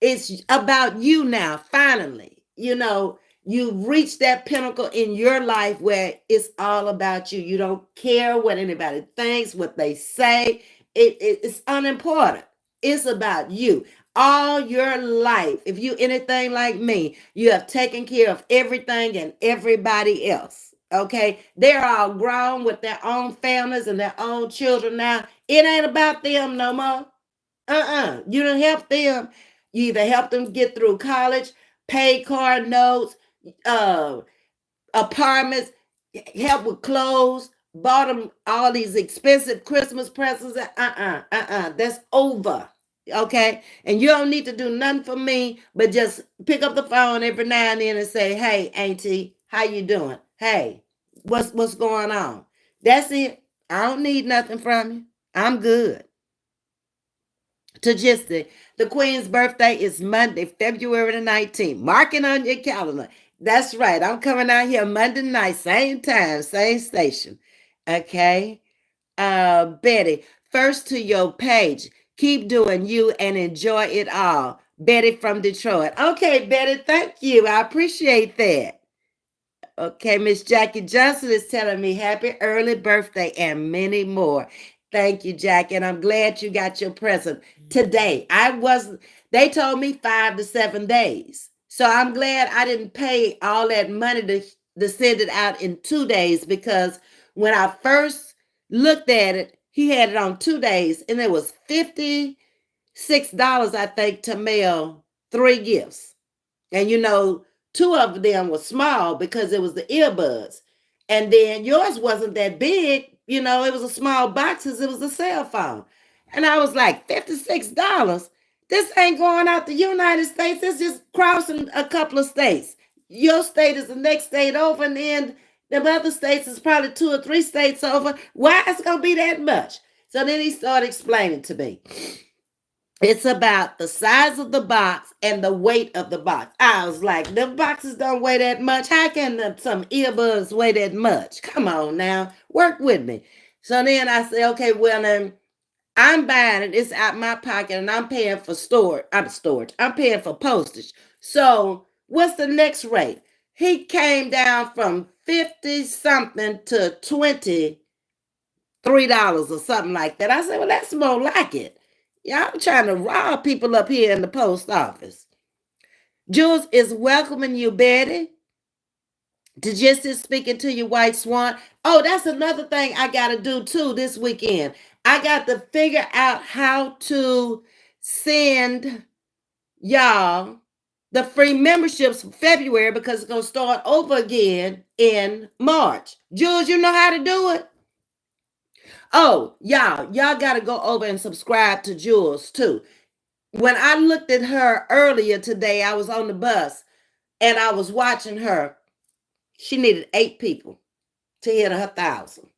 It's about you now, finally. You've reached that pinnacle in your life where it's all about you. You don't care what anybody thinks, what they say. It's unimportant. It's about you. All your life, if you anything like me, you have taken care of everything and everybody else. Okay, they're all grown with their own families and their own children now. It ain't about them no more. You don't help them. You either help them get through college, pay car notes, uh, apartments, help with clothes, bought them all these expensive Christmas presents. That's over. Okay, and you don't need to do nothing for me, but just pick up the phone every now and then and say, "Hey, Auntie, how you doing? Hey, what's going on?" That's it. I don't need nothing from you. I'm good. Tagistic, the Queen's birthday is Monday, February the 19th. Mark it on your calendar. That's right. I'm coming out here Monday night, same time, same station. Okay. Betty, first to your page. Keep doing you and enjoy it all. Betty from Detroit. Okay, Betty, thank you. I appreciate that. Okay, Miss Jackie Johnson is telling me happy early birthday and many more. Thank you, Jackie, and I'm glad you got your present today. They told me 5 to 7 days. So I'm glad I didn't pay all that money to send it out in 2 days because when I first looked at it, he had it on 2 days and it was $56, I think, to mail 3 gifts. And two of them were small because it was the earbuds. And then yours wasn't that big, it was a small box because it was a cell phone. And I was like, $56? This ain't going out the United States. It's just crossing a couple of states. Your state is the next state over, and then the other states is probably 2 or 3 states over. Why is it going to be that much? So then he started explaining to me. It's about the size of the box and the weight of the box. I was like, the boxes don't weigh that much. How can some earbuds weigh that much? Come on now, work with me. So then I said, okay, well then I'm buying it. It's out my pocket and I'm paying for storage. I'm paying for postage. So what's the next rate? He came down from 50 something to $23 or something like that. I said, well, that's more like it. Y'all trying to rob people up here in the post office. Jules is welcoming you, Betty. To just speaking to you, White Swan. Oh, that's another thing I got to do too this weekend. I got to figure out how to send y'all the free memberships for February because it's going to start over again in March. Jules, you know how to do it? Oh, y'all got to go over and subscribe to Jules too. When I looked at her earlier today, I was on the bus and I was watching her. She needed 8 people to hit 1,000.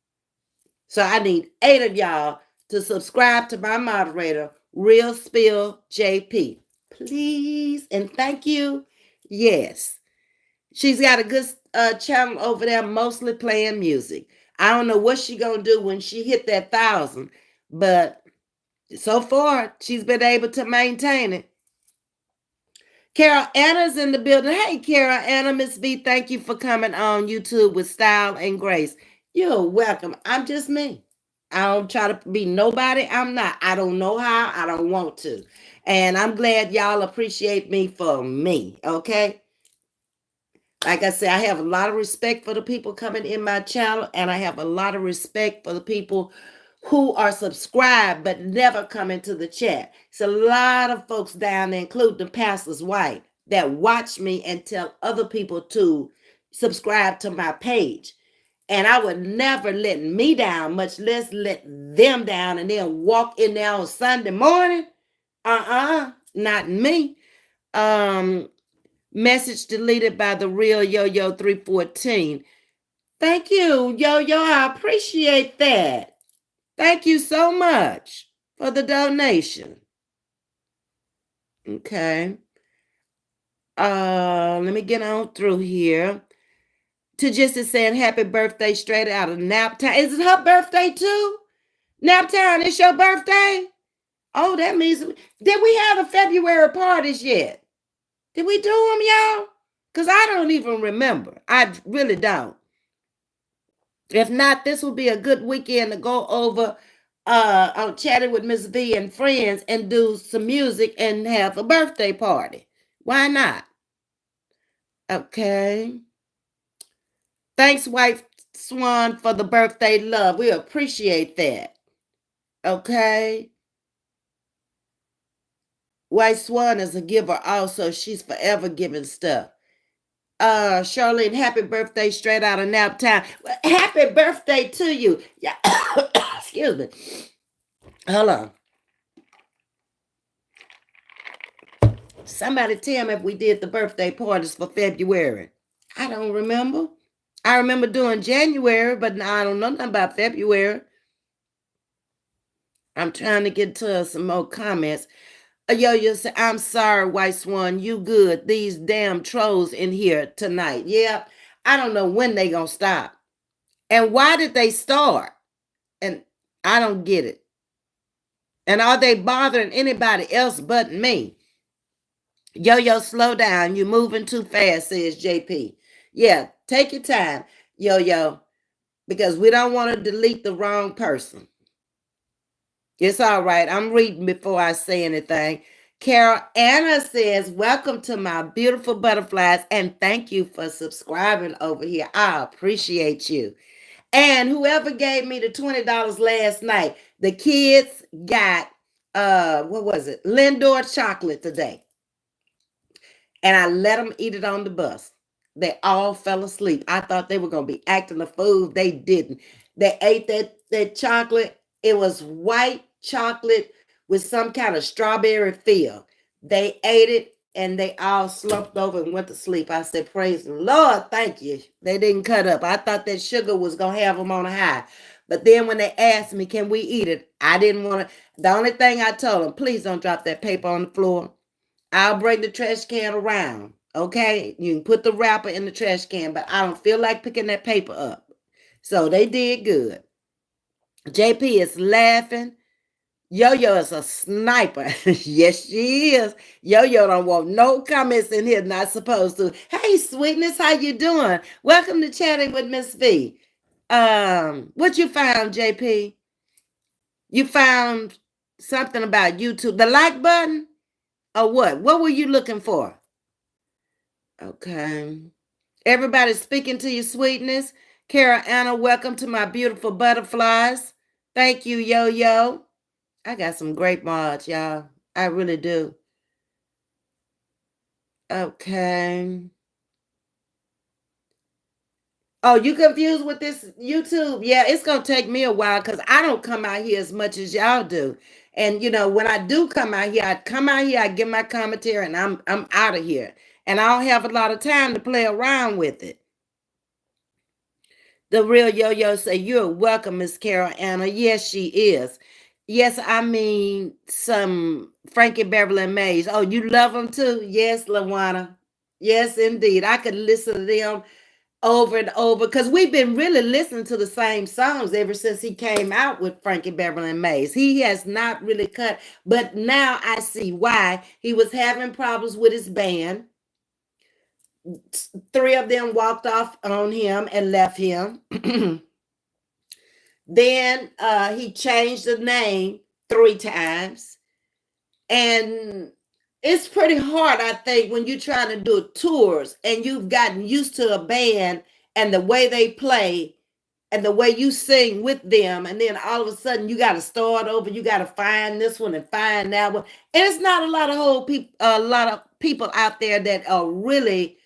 So I need 8 of y'all to subscribe to my moderator, Real Spill JP. Please and thank you. Yes. She's got a good channel over there, mostly playing music. I don't know what she's going to do when she hit that 1,000, but so far she's been able to maintain it. Carol Anna's in the building. Hey, Carol Anna, Ms.V, thank you for coming on YouTube with Style and Grace. You're welcome. I'm just me. I don't try to be nobody. I'm not. I don't know how. I don't want to. And I'm glad y'all appreciate me for me, okay? Like I said, I have a lot of respect for the people coming in my channel, and I have a lot of respect for the people who are subscribed but never come into the chat. It's a lot of folks down there, including the pastor's wife, that watch me and tell other people to subscribe to my page. And I would never let me down, much less let them down and then walk in there on Sunday morning. Not me. Um, Message deleted by the real Yo-Yo 314. Thank you, Yo-Yo. I appreciate that. Thank you so much for the donation. Okay. Let me get on through here. To just saying happy birthday straight out of Naptown. Is it her birthday too? Naptown, it's your birthday? Oh, that means, did we have the February parties yet? Did we do them, y'all? Because I don't even remember. I really don't. If not, this will be a good weekend to go over on chatting with Ms.V and friends and do some music and have a birthday party. Why not? Okay. Thanks, White Swan, for the birthday love. We appreciate that. Okay. White Swan is a giver also. She's forever giving stuff. Charlene, happy birthday straight out of nap time. Happy birthday to you. Yeah. Excuse me. Hold on. Somebody tell me if we did the birthday parties for February. I don't remember. I remember doing January, but I don't know nothing about February. I'm trying to get to some more comments. Yo, say, I'm sorry, White Swan. You good. These damn trolls in here tonight. Yeah, I don't know when they gonna stop. And why did they start? And I don't get it. And are they bothering anybody else but me? Yo, slow down. You're moving too fast, says JP. Yeah, take your time, Yo, because we don't want to delete the wrong person. It's all right. I'm reading before I say anything. Carol Anna says, welcome to my beautiful butterflies and thank you for subscribing over here. I appreciate you. And whoever gave me the $20 last night, the kids got, what was it? Lindor chocolate today. And I let them eat it on the bus. They all fell asleep. I thought they were going to be acting a fool. They didn't. They ate that chocolate. It was white chocolate with some kind of strawberry feel. They ate it and they all slumped over and went to sleep. I said, praise the Lord, thank you. They didn't cut up. I thought that sugar was going to have them on a high. But then when they asked me, can we eat it? I didn't want to. The only thing I told them, please don't drop that paper on the floor. I'll bring the trash can around. Okay, you can put the wrapper in the trash can, but I don't feel like picking that paper up. So they did good. JP is laughing. Yo-Yo is a sniper. Yes, she is. Yo-Yo don't want no comments in here, not supposed to. Hey, sweetness, how you doing? Welcome to Chatting with Ms.V. What you found, JP? You found something about YouTube. The like button? Or what? What were you looking for? Okay. Everybody speaking to you, sweetness. Kara Anna, welcome to my beautiful butterflies. Thank you, Yo-Yo. I got some great mods, y'all. I really do. Okay. Oh, you confused with this YouTube? Yeah, it's going to take me a while because I don't come out here as much as y'all do. And, when I do come out here, I give my commentary, and I'm out of here. And I don't have a lot of time to play around with it. The real Yo-Yo say, you're welcome, Miss Carol Anna. Yes, she is. Yes, I mean some Frankie Beverly and Mays. Oh, you love them too? Yes, LaWanna. Yes, indeed. I could listen to them over and over because we've been really listening to the same songs ever since he came out with Frankie Beverly and Mays. He has not really cut, but now I see why. He was having problems with his band. 3 of them walked off on him and left him. Then he changed the name 3 times. And it's pretty hard, I think, when you're trying to do tours and you've gotten used to a band and the way they play and the way you sing with them, and then all of a sudden you got to start over. You got to find this one and find that one, and it's not a lot of whole people, a lot of people out there that are really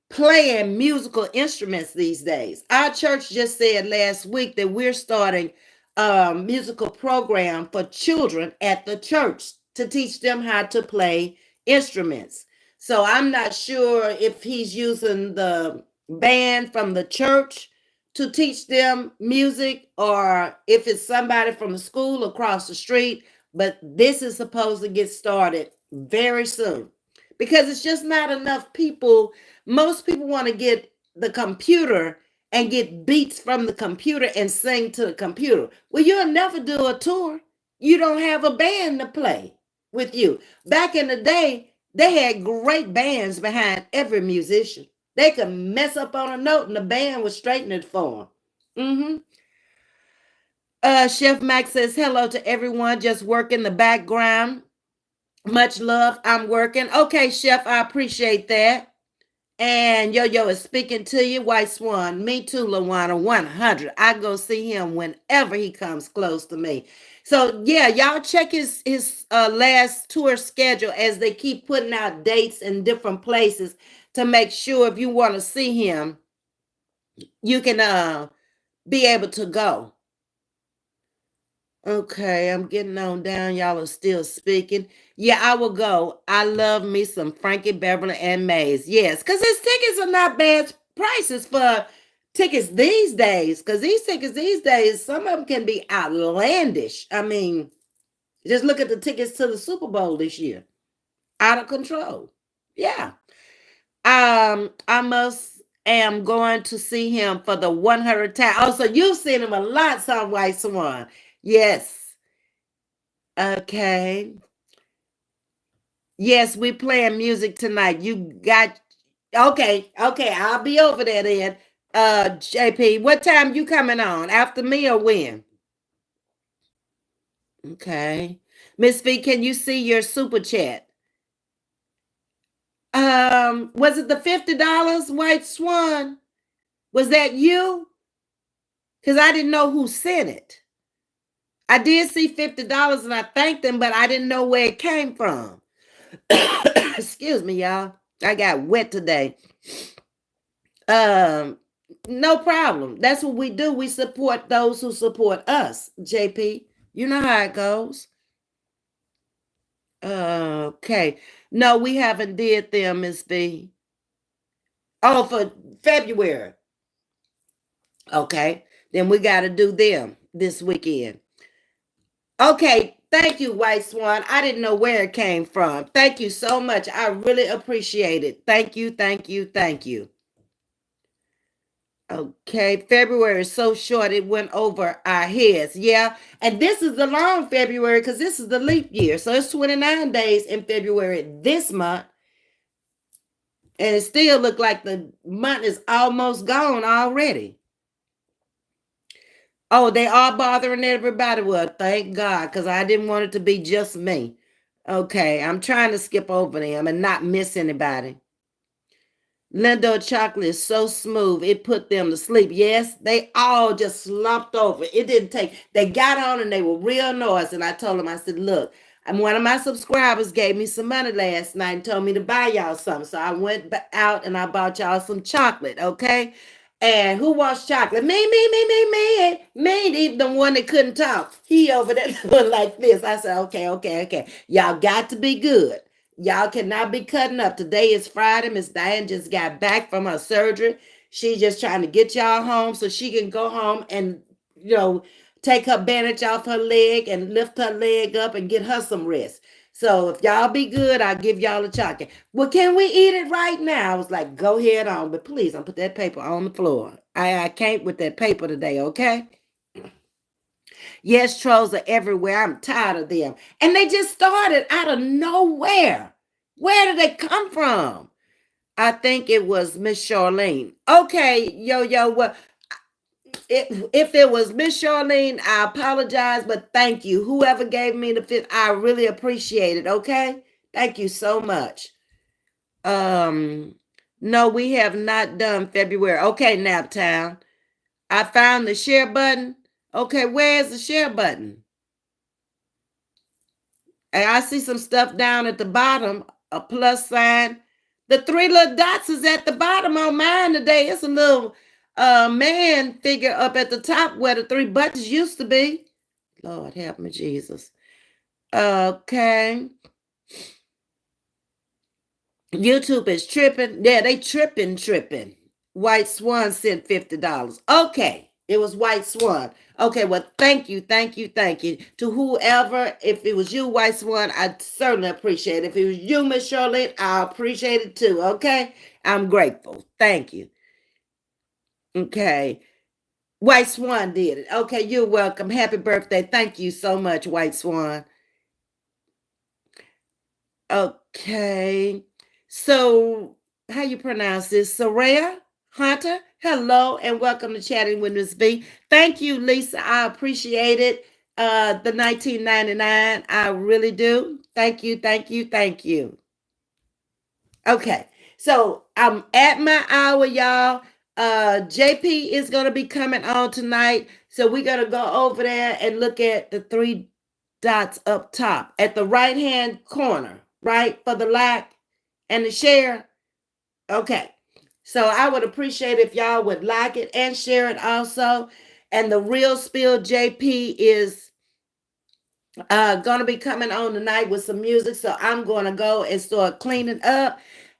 playing musical instruments these days. Our church just said last week that we're starting a musical program for children at the church to teach them how to play instruments. So I'm not sure if he's using the band from the church to teach them music or if it's somebody from the school across the street, but this is supposed to get started very soon because it's just not enough people. Most people want to get the computer and get beats from the computer and sing to the computer. Well, you'll never do a tour. You don't have a band to play with you. Back in the day, they had great bands behind every musician. They could mess up on a note and the band would straighten it for them. Chef Max says hello to everyone. Just work in the background. Much love. I'm working. Okay, Chef, I appreciate that. And Yo-Yo is speaking to you, White Swan. Me too, Lawana, 100. I go see him whenever he comes close to me. So, yeah, y'all check his last tour schedule as they keep putting out dates in different places to make sure if you want to see him, you can be able to go. Okay, I'm getting on down. Y'all are still speaking. Yeah, I will go. I love me some Frankie, Beverly, and Mays. Yes, because his tickets are not bad prices for tickets these days. Because these tickets these days, some of them can be outlandish. I mean, just look at the tickets to the Super Bowl this year. Out of control. Yeah. I must am going to see him for the 100th time. Oh, so you've seen him a lot, some White Swan. Yes. Okay. Yes, we playing music tonight. You got okay, I'll be over there then. JP, what time you coming on? After me or when? Okay. Ms.V, can you see your super chat? Was it the $50, White Swan? Was that you? Because I didn't know who sent it. I did see $50 and I thanked them, but I didn't know where it came from. Excuse me, y'all. I got wet today. Um, no problem. That's what we do. We support those who support us, JP. You know how it goes. Okay. No, we haven't did them, Ms.V. Oh, for February. Okay. Then we got to do them this weekend. Okay. Thank you, White Swan. I didn't know where it came from. Thank you so much. I really appreciate it. Thank you, thank you, thank you. Okay, February is so short it went over our heads. Yeah, and this is the long February because this is the leap year. So it's 29 days in February this month. And it still look like the month is almost gone already. Oh, they are bothering everybody. Well, thank God, because I didn't want it to be just me. Okay, I'm trying to skip over them and not miss anybody. Lindo chocolate is so smooth, it put them to sleep. Yes, they all just slumped over. It didn't take, they got on and they were real noisy. And I told them, I said, look, one of my subscribers gave me some money last night and told me to buy y'all something. So I went out and I bought y'all some chocolate, okay? And who wants chocolate? Me, the one that couldn't talk. He over there doing like this. I said, okay. Y'all got to be good. Y'all cannot be cutting up. Today is Friday. Miss Diane just got back from her surgery. She's just trying to get y'all home so she can go home and, take her bandage off her leg and lift her leg up and get her some rest. So if y'all be good, I'll give y'all a chocolate. Well, can we eat it right now? I was like, go ahead on, but please don't put that paper on the floor. I can't with that paper today, okay? Yes, trolls are everywhere. I'm tired of them. And they just started out of nowhere. Where did they come from? I think it was Miss Charlene. Okay, Yo-Yo, well, if it was Miss Charlene, I apologize, but thank you. Whoever gave me the fifth, I really appreciate it, okay? Thank you so much. Um, no, we have not done February. Okay, Naptown. I found the share button. Okay, where's the share button? And I see some stuff down at the bottom, a plus sign. The three little dots is at the bottom on mine today. It's a little man figure up at the top where the three buttons used to be. Lord help me, Jesus. Okay. YouTube is tripping. Yeah, they tripping. White Swan sent $50. Okay. It was White Swan. Okay, well, thank you. To whoever, if it was you, White Swan, I certainly appreciate it. If it was you, Miss Charlotte, I appreciate it too. Okay. I'm grateful. Thank you. Okay. White Swan did it. Okay, you're welcome. Happy birthday. Thank you so much, White Swan. Okay. So, how you pronounce this? Soraya Hunter? Hello and welcome to Chatting with Ms.V. Thank you, Lisa. I appreciate it. The 1999. I really do. Thank you. Okay. So, I'm at my hour, y'all. JP is going to be coming on tonight. So, we're going to go over there and look at the three dots up top at the right hand corner, right? For the like and the share. Okay. So I would appreciate if y'all would like it and share it also. And the real spill JP is going to be coming on tonight with some music. So I'm going to go and start cleaning up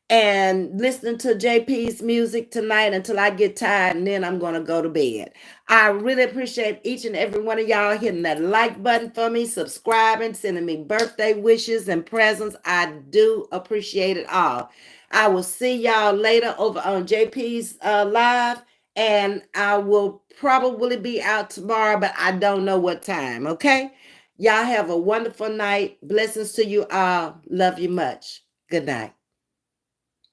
and listening to JP's music tonight until I get tired, and then I'm going to go to bed. I really appreciate each and every one of y'all hitting that like button for me, subscribing, sending me birthday wishes and presents. I do appreciate it all. I will see y'all later over on JP's live, and I will probably be out tomorrow, but I don't know what time. Okay. Y'all have a wonderful night. Blessings to you all. Love you much. Good night.